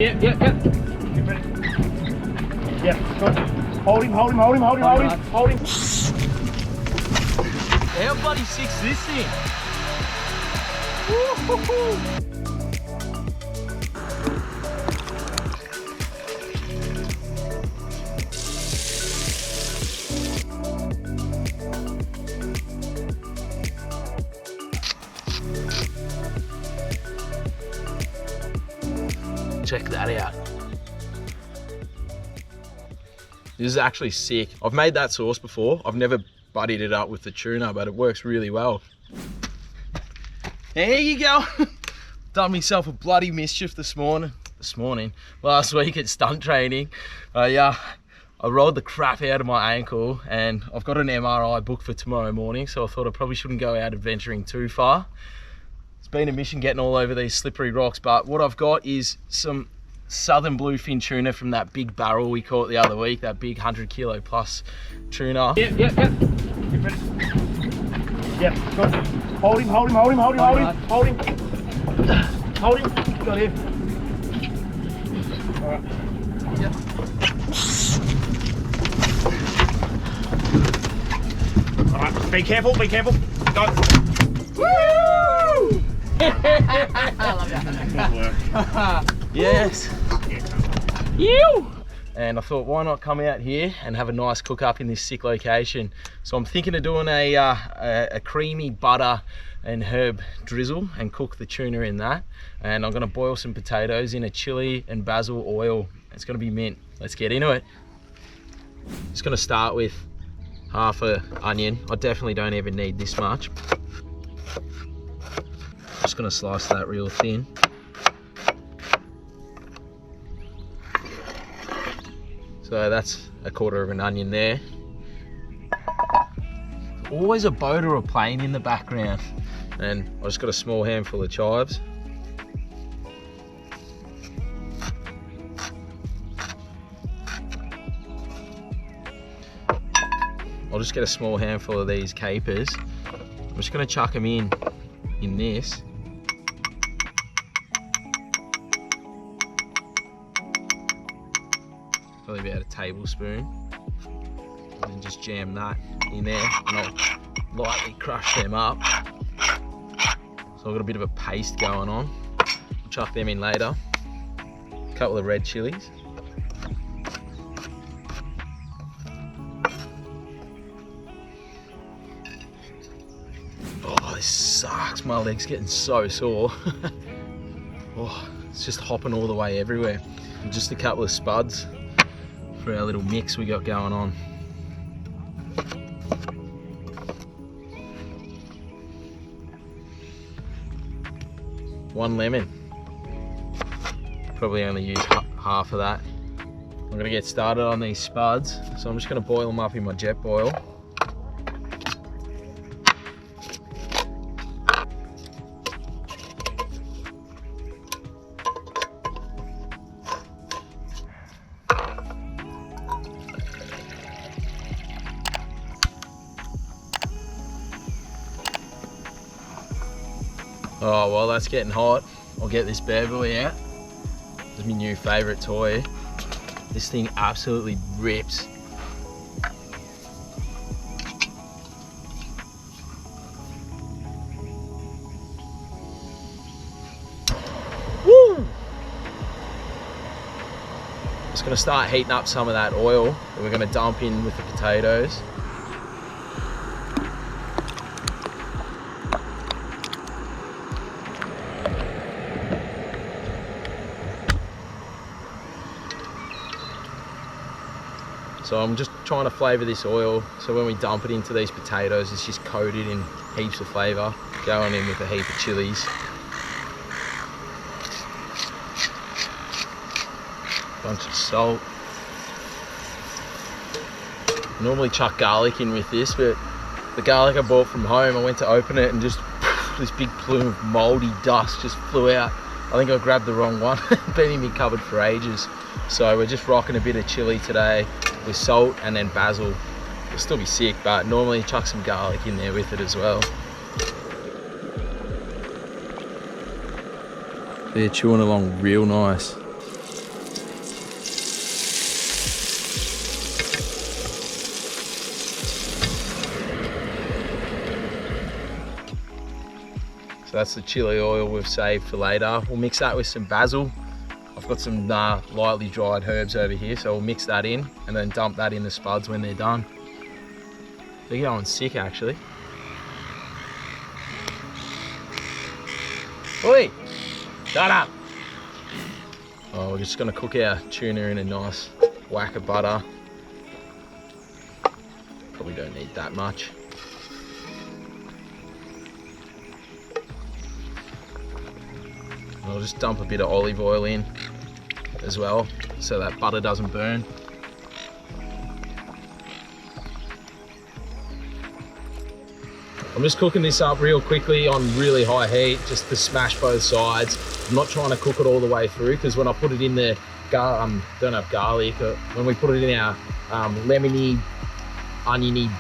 Yeah. Get ready. Yeah, good. Hold him. How bloody sick's this thing? Woo-hoo-hoo. Check that out. This is actually sick. I've made that sauce before. I've never buddied it up with the tuna, but it works really well. There you go. Done myself a bloody mischief this morning. Last week at stunt training. I rolled the crap out of my ankle and I've got an MRI booked for tomorrow morning, so I thought I probably shouldn't go out adventuring too far. It's been a mission getting all over these slippery rocks, but what I've got is some southern bluefin tuna from that big barrel we caught the other week, that big 100 kilo plus tuna. Yeah. Get ready. Yeah, good. Hold him. Got him. All right. Yep. All right, be careful. Go. Woo! I love that. Good work. Yes. You. And I thought, why not come out here and have a nice cook up in this sick location? So I'm thinking of doing a creamy butter and herb drizzle and cook the tuna in that. And I'm gonna boil some potatoes in a chili and basil oil. It's gonna be mint. Let's get into it. Just gonna start with half an onion. I definitely don't even need this much. Just gonna slice that real thin. So that's a quarter of an onion there. Always a boat or a plane in the background. And I just got a small handful of chives. I'll just get a small handful of these capers. I'm just gonna chuck them in this. Probably about a tablespoon, and then just jam that in there, and I'll lightly crush them up. So I've got a bit of a paste going on. I'll chuck them in later. A couple of red chilies. Oh, this sucks. My leg's getting so sore. Oh, it's just hopping all the way everywhere. And just a couple of spuds for our little mix we got going on. One lemon. Probably only use half of that. I'm gonna get started on these spuds, so I'm just gonna boil them up in my jet boil. Oh, while that's getting hot, I'll get this bad boy out. This is my new favourite toy. This thing absolutely rips. Woo! Just gonna start heating up some of that oil that we're gonna dump in with the potatoes. So I'm just trying to flavour this oil, so when we dump it into these potatoes, it's just coated in heaps of flavour, going in with a heap of chilies. Bunch of salt. Normally chuck garlic in with this, but the garlic I bought from home, I went to open it and just this big plume of mouldy dust just flew out. I think I grabbed the wrong one. Been in my cupboard for ages. So we're just rocking a bit of chili today with salt and then basil. It'll still be sick, but normally chuck some garlic in there with it as well. They're chewing along real nice. So that's the chili oil we've saved for later. We'll mix that with some basil. I've got some lightly dried herbs over here, so we'll mix that in and then dump that in the spuds when they're done. They're going sick actually. Oi! Shut up! Oh, we're just gonna cook our tuna in a nice whack of butter. Probably don't need that much. I'll just dump a bit of olive oil in as well, so that butter doesn't burn. I'm just cooking this up real quickly on really high heat, just to smash both sides. I'm not trying to cook it all the way through, because when I put it in the, don't have garlic, when we put it in our lemony, oniony,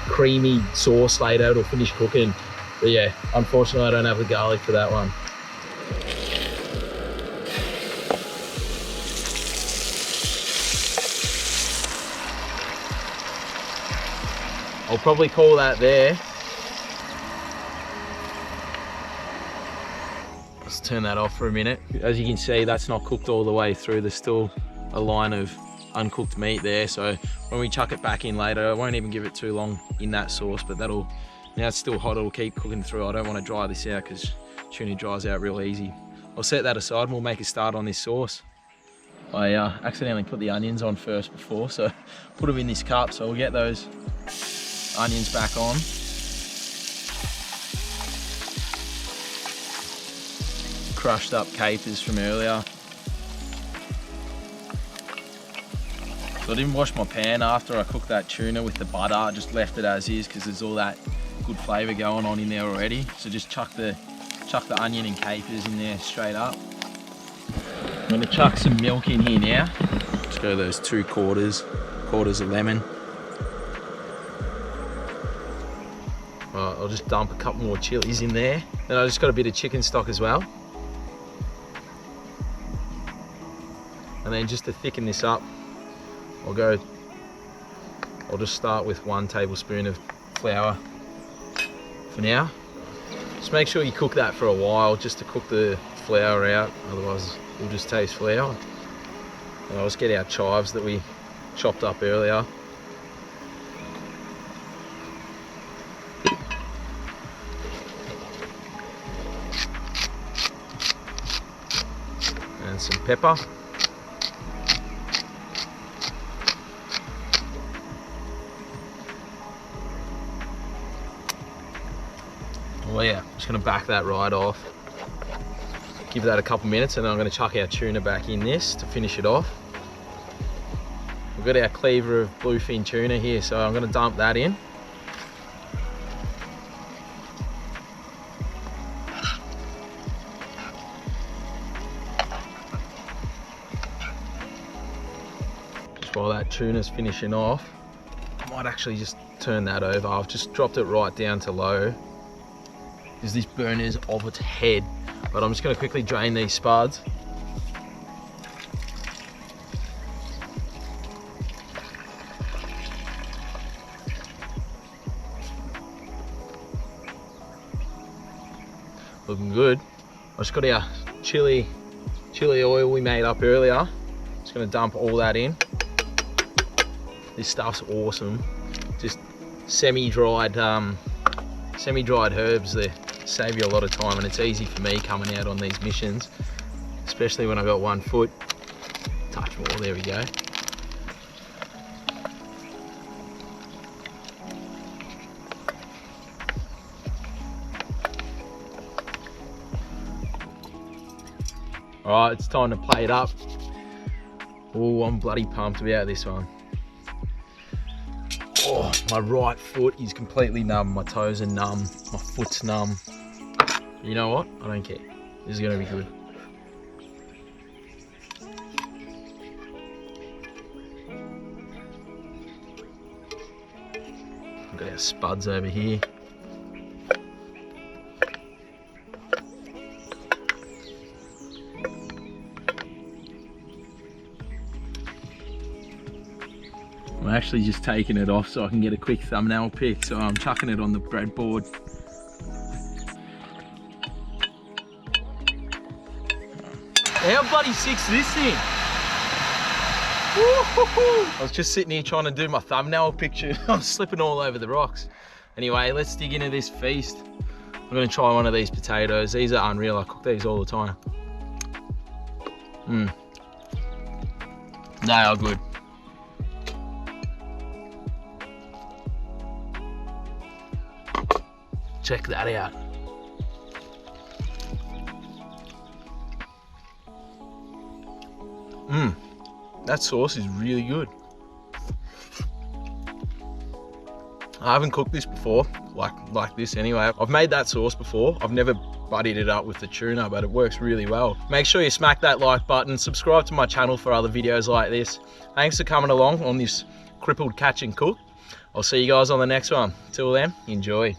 creamy sauce later, it'll finish cooking. But yeah, unfortunately I don't have the garlic for that one. I'll probably call that there. Let's turn that off for a minute. As you can see, that's not cooked all the way through. There's still a line of uncooked meat there. So when we chuck it back in later, I won't even give it too long in that sauce, but that'll, now it's still hot, it'll keep cooking through. I don't want to dry this out because tuna dries out real easy. I'll set that aside and we'll make a start on this sauce. I accidentally put the onions on first before, so put them in this cup. So we'll get those onions back on. Crushed up capers from earlier. So I didn't wash my pan after I cooked that tuna with the butter. I just left it as is because there's all that good flavour going on in there already. So just chuck the onion and capers in there straight up. I'm going to chuck some milk in here now. Just go those 2 quarters of lemon. I'll just dump a couple more chilies in there. Then I just got a bit of chicken stock as well. And then just to thicken this up, I'll just start with 1 tablespoon of flour for now. Just make sure you cook that for a while, just to cook the flour out, otherwise we'll just taste flour. And I'll just get our chives that we chopped up earlier. And some pepper. Oh yeah, just gonna back that right off. Give that a couple minutes and then I'm gonna chuck our tuna back in this to finish it off. We've got our cleaver of bluefin tuna here, so I'm gonna dump that in. Just while that tuna's finishing off, I might actually just turn that over. I've just dropped it right down to low, because this burner's off its head. But I'm just gonna quickly drain these spuds. Looking good. I just got our chili oil we made up earlier. Just gonna dump all that in. This stuff's awesome. Just semi-dried herbs there. Save you a lot of time, and it's easy for me coming out on these missions, especially when I got 1 foot. Touch more, there we go. All right, it's time to plate up. Oh, I'm bloody pumped about this one. Oh, my right foot is completely numb, my toes are numb, my foot's numb. You know what? I don't care. This is gonna be good. We've got our spuds over here. I'm actually just taking it off so I can get a quick thumbnail pic, so I'm chucking it on the breadboard. How bloody sick's this thing? I was just sitting here trying to do my thumbnail picture. I'm slipping all over the rocks. Anyway, let's dig into this feast. I'm gonna try one of these potatoes. These are unreal. I cook these all the time. They are good. Check that out. That sauce is really good. I haven't cooked this before, like this anyway. I've made that sauce before. I've never buddied it up with the tuna, but it works really well. Make sure you smack that like button, subscribe to my channel for other videos like this. Thanks for coming along on this crippled catch and cook. I'll see you guys on the next one. Till then, enjoy.